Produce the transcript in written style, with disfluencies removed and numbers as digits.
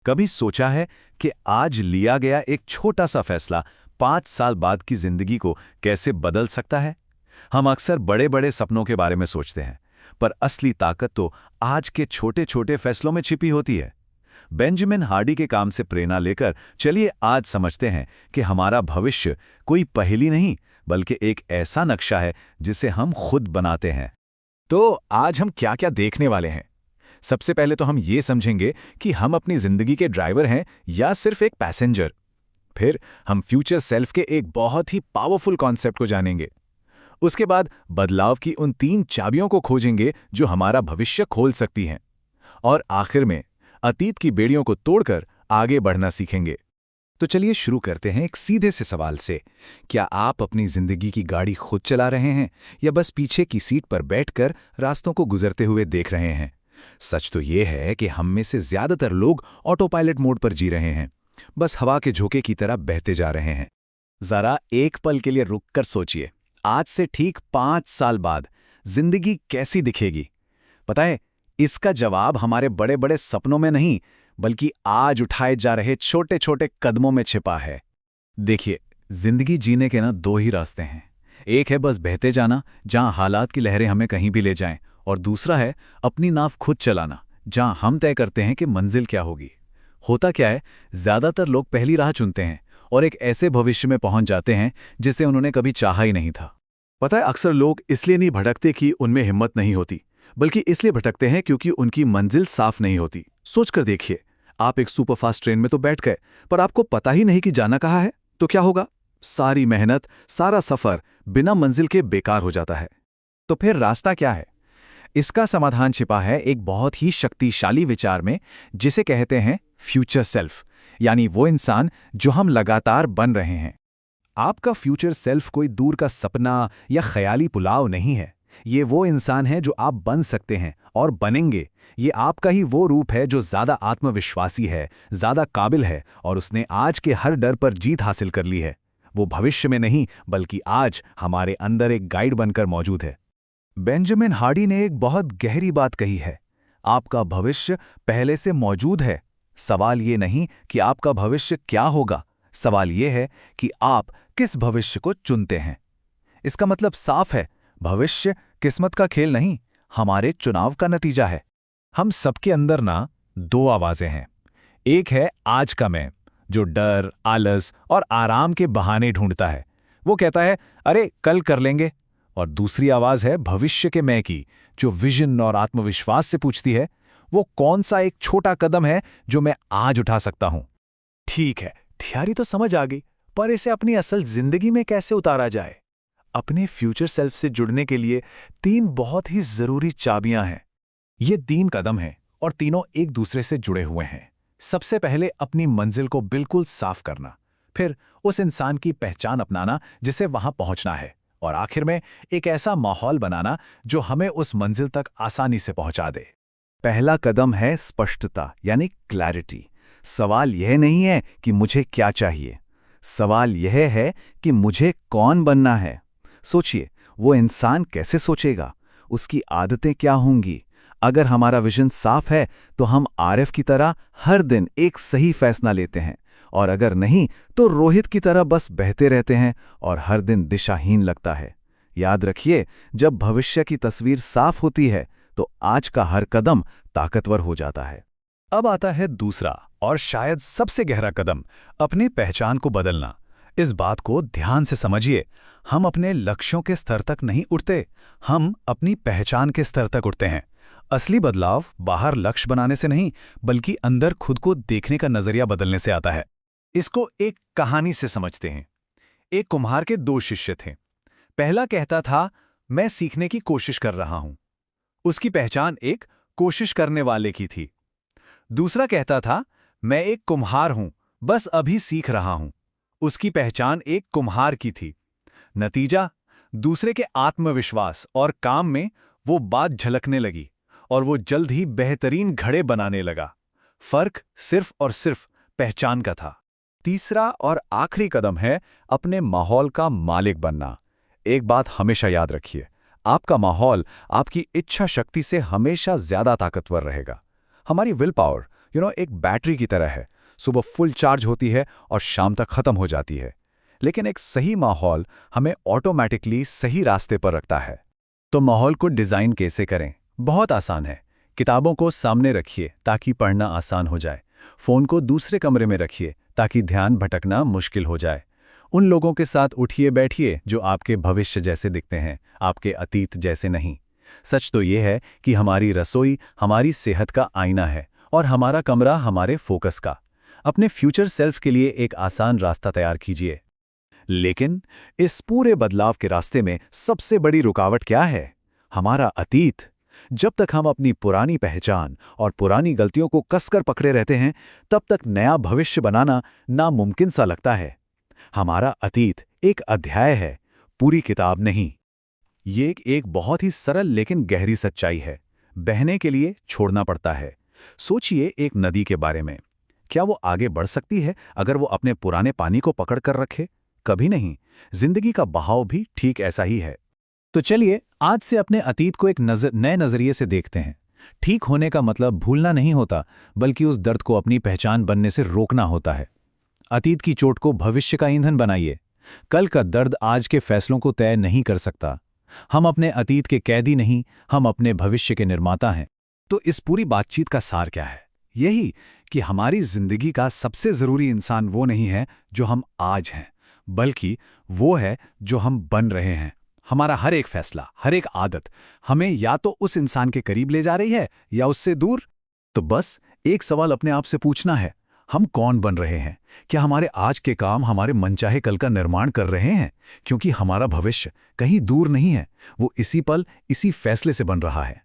कभी सोचा है कि आज लिया गया एक छोटा सा फैसला 5 साल बाद की जिंदगी को कैसे बदल सकता है? हम अक्सर बड़े बड़े सपनों के बारे में सोचते हैं, पर असली ताकत तो आज के छोटे छोटे फैसलों में छिपी होती है। बेंजामिन हार्डी के काम से प्रेरणा लेकर चलिए आज समझते हैं कि हमारा भविष्य कोई पहेली नहीं, बल्कि एक ऐसा नक्शा है जिसे हम खुद बनाते हैं। तो आज हम क्या क्या देखने वाले हैं? सबसे पहले तो हम ये समझेंगे कि हम अपनी जिंदगी के ड्राइवर हैं या सिर्फ एक पैसेंजर। फिर हम फ्यूचर सेल्फ के एक बहुत ही पावरफुल कॉन्सेप्ट को जानेंगे। उसके बाद बदलाव की उन 3 चाबियों को खोजेंगे जो हमारा भविष्य खोल सकती हैं। और आखिर में अतीत की बेड़ियों को तोड़कर आगे बढ़ना सीखेंगे। तो चलिए शुरू करते हैं एक सीधे से सवाल से। क्या आप अपनी जिंदगी की गाड़ी खुद चला रहे हैं या बस पीछे की सीट पर बैठकर रास्तों को गुजरते हुए देख रहे हैं? सच तो ये है कि हम में से ज्यादातर लोग ऑटो पायलट मोड पर जी रहे हैं, बस हवा के झोंके की तरह बहते जा रहे हैं। जरा एक पल के लिए रुककर सोचिए, आज से ठीक 5 साल बाद जिंदगी कैसी दिखेगी? पता है, इसका जवाब हमारे बड़े बड़े सपनों में नहीं, बल्कि आज उठाए जा रहे छोटे छोटे कदमों में छिपा है। देखिए, जिंदगी जीने के 2 ही रास्ते हैं। एक है बस बहते जाना, जहां हालात की लहरें हमें कहीं भी ले जाएं, और दूसरा है अपनी नाव खुद चलाना, जहां हम तय करते हैं कि मंजिल क्या होगी। होता क्या है, ज्यादातर लोग पहली राह चुनते हैं और एक ऐसे भविष्य में पहुंच जाते हैं जिसे उन्होंने कभी चाहा ही नहीं था। पता है, अक्सर लोग इसलिए नहीं भटकते कि उनमें हिम्मत नहीं होती, बल्कि इसलिए भटकते हैं क्योंकि उनकी मंजिल साफ नहीं होती। सोचकर देखिए, आप एक सुपरफास्ट ट्रेन में तो बैठ गए, पर आपको पता ही नहीं कि जाना कहाँ है, तो क्या होगा? सारी मेहनत, सारा सफर बिना मंजिल के बेकार हो जाता है। तो फिर रास्ता क्या है? इसका समाधान छिपा है एक बहुत ही शक्तिशाली विचार में, जिसे कहते हैं फ्यूचर सेल्फ, यानी वो इंसान जो हम लगातार बन रहे हैं। आपका फ्यूचर सेल्फ कोई दूर का सपना या ख्याली पुलाव नहीं है। ये वो इंसान है जो आप बन सकते हैं और बनेंगे। ये आपका ही वो रूप है जो ज्यादा आत्मविश्वासी है, ज्यादा काबिल है, और उसने आज के हर डर पर जीत हासिल कर ली है। वो भविष्य में नहीं, बल्कि आज हमारे अंदर एक गाइड बनकर मौजूद है। बेंजामिन हार्डी ने एक बहुत गहरी बात कही है, आपका भविष्य पहले से मौजूद है। सवाल ये नहीं कि आपका भविष्य क्या होगा, सवाल ये है कि आप किस भविष्य को चुनते हैं। इसका मतलब साफ है, भविष्य किस्मत का खेल नहीं, हमारे चुनाव का नतीजा है। हम सबके अंदर 2 आवाजें हैं। एक है आज का मैं, जो डर, आलस और आराम के बहाने ढूंढता है। वो कहता है, अरे कल कर लेंगे। और दूसरी आवाज है भविष्य के मैं की, जो विजन और आत्मविश्वास से पूछती है, वो कौन सा एक छोटा कदम है जो मैं आज उठा सकता हूं। ठीक है, थियरी तो समझ आ गई, पर इसे अपनी असल जिंदगी में कैसे उतारा जाए? अपने फ्यूचर सेल्फ से जुड़ने के लिए 3 बहुत ही जरूरी चाबियां हैं। ये 3 कदम हैं और तीनों एक दूसरे से जुड़े हुए हैं। सबसे पहले अपनी मंजिल को बिल्कुल साफ करना, फिर उस इंसान की पहचान अपनाना जिसे वहां पहुंचना है, और आखिर में एक ऐसा माहौल बनाना जो हमें उस मंजिल तक आसानी से पहुंचा दे। पहला कदम है स्पष्टता, यानी क्लैरिटी। सवाल यह नहीं है कि मुझे क्या चाहिए, सवाल यह है कि मुझे कौन बनना है। सोचिए, वो इंसान कैसे सोचेगा, उसकी आदतें क्या होंगी। अगर हमारा विजन साफ है तो हम आरिफ की तरह हर दिन एक सही फैसला लेते हैं, और अगर नहीं तो रोहित की तरह बस बहते रहते हैं और हर दिन दिशाहीन लगता है। याद रखिए, जब भविष्य की तस्वीर साफ होती है तो आज का हर कदम ताकतवर हो जाता है। अब आता है दूसरा और शायद सबसे गहरा कदम, अपनी पहचान को बदलना। इस बात को ध्यान से समझिए, हम अपने लक्ष्यों के स्तर तक नहीं उठते, हम अपनी पहचान के स्तर तक उठते हैं। असली बदलाव बाहर लक्ष्य बनाने से नहीं, बल्कि अंदर खुद को देखने का नजरिया बदलने से आता है। इसको एक कहानी से समझते हैं। एक कुम्हार के 2 शिष्य थे। पहला कहता था, मैं सीखने की कोशिश कर रहा हूं। उसकी पहचान एक कोशिश करने वाले की थी। दूसरा कहता था, मैं एक कुम्हार हूं, बस अभी सीख रहा हूं। उसकी पहचान एक कुम्हार की थी। नतीजा, दूसरे के आत्मविश्वास और काम में वो बात झलकने लगी और वो जल्द ही बेहतरीन घड़े बनाने लगा। फर्क सिर्फ और सिर्फ पहचान का था। तीसरा और आखिरी कदम है अपने माहौल का मालिक बनना। एक बात हमेशा याद रखिए, आपका माहौल आपकी इच्छा शक्ति से हमेशा ज्यादा ताकतवर रहेगा। हमारी विल पावर, एक बैटरी की तरह है। सुबह फुल चार्ज होती है और शाम तक खत्म हो जाती है। लेकिन एक सही माहौल हमें ऑटोमैटिकली सही रास्ते पर रखता है। तो माहौल को डिज़ाइन कैसे करें? बहुत आसान है। किताबों को सामने रखिए ताकि पढ़ना आसान हो जाए। फ़ोन को दूसरे कमरे में रखिए ताकि ध्यान भटकना मुश्किल हो जाए। उन लोगों के साथ उठिए बैठिए जो आपके भविष्य जैसे दिखते हैं, आपके अतीत जैसे नहीं। सच तो ये है कि हमारी रसोई हमारी सेहत का आईना है और हमारा कमरा हमारे फोकस का। अपने फ्यूचर सेल्फ के लिए एक आसान रास्ता तैयार कीजिए। लेकिन इस पूरे बदलाव के रास्ते में सबसे बड़ी रुकावट क्या है? हमारा अतीत। जब तक हम अपनी पुरानी पहचान और पुरानी गलतियों को कसकर पकड़े रहते हैं, तब तक नया भविष्य बनाना नामुमकिन सा लगता है। हमारा अतीत एक अध्याय है, पूरी किताब नहीं। ये एक बहुत ही सरल लेकिन गहरी सच्चाई है। बहने के लिए छोड़ना पड़ता है। सोचिए एक नदी के बारे में। क्या वो आगे बढ़ सकती है अगर वो अपने पुराने पानी को पकड़ कर रखे? कभी नहीं। जिंदगी का बहाव भी ठीक ऐसा ही है। तो चलिए आज से अपने अतीत को एक नए नज़रिए से देखते हैं। ठीक होने का मतलब भूलना नहीं होता, बल्कि उस दर्द को अपनी पहचान बनने से रोकना होता है। अतीत की चोट को भविष्य का ईंधन बनाइए। कल का दर्द आज के फैसलों को तय नहीं कर सकता। हम अपने अतीत के कैदी नहीं, हम अपने भविष्य के निर्माता हैं। तो इस पूरी बातचीत का सार क्या है? यही कि हमारी जिंदगी का सबसे जरूरी इंसान वो नहीं है जो हम आज हैं, बल्कि वो है जो हम बन रहे हैं। हमारा हर एक फैसला, हर एक आदत हमें या तो उस इंसान के करीब ले जा रही है या उससे दूर। तो बस एक सवाल अपने आप से पूछना है, हम कौन बन रहे हैं? क्या हमारे आज के काम हमारे मनचाहे कल का निर्माण कर रहे हैं? क्योंकि हमारा भविष्य कहीं दूर नहीं है, वो इसी पल, इसी फैसले से बन रहा है।